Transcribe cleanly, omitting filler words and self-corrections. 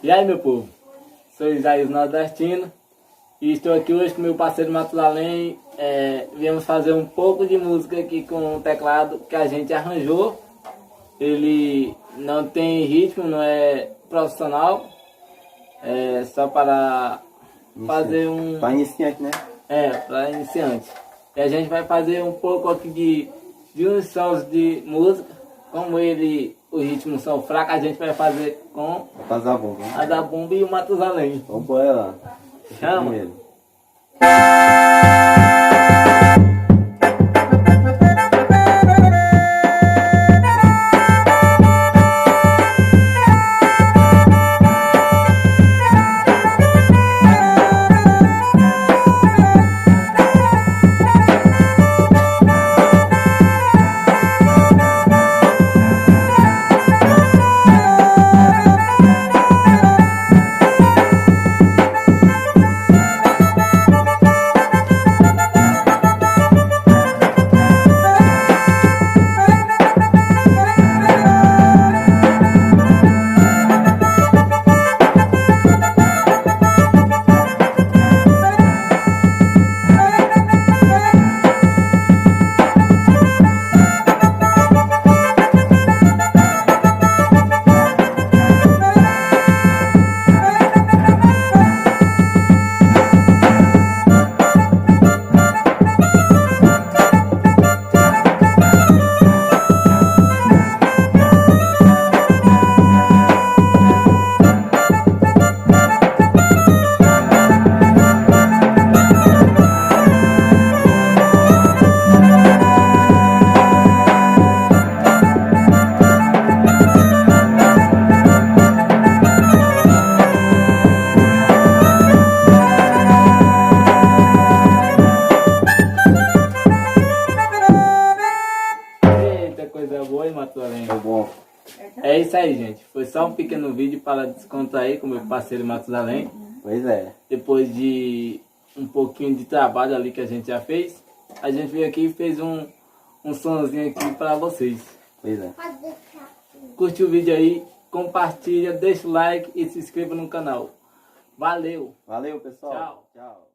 E aí, meu povo, sou Isaías Nordestino e estou aqui hoje com meu parceiro Matusalém. Viemos fazer um pouco de música aqui com o teclado que a gente arranjou. Ele não tem ritmo, não é profissional, é só para fazer um... Para iniciante, né? Para iniciante. E a gente vai fazer um pouco aqui de uns sons de música. Como os ritmos são fracos, a gente vai fazer com a Zabumba. A Zabumba e o Matusalém. Vamos pôr ela. Chama. Primeiro. Coisa boa, hein, Matusalém? É bom. É isso aí, gente. Foi só um pequeno vídeo para descontrair com meu parceiro Matusalém. Pois é. Depois de um pouquinho de trabalho ali que a gente já fez, a gente veio aqui e fez um sonzinho aqui para vocês. Pois é. Curte o vídeo aí, compartilha, deixa o like e se inscreva no canal. Valeu! Valeu, pessoal. Tchau. Tchau.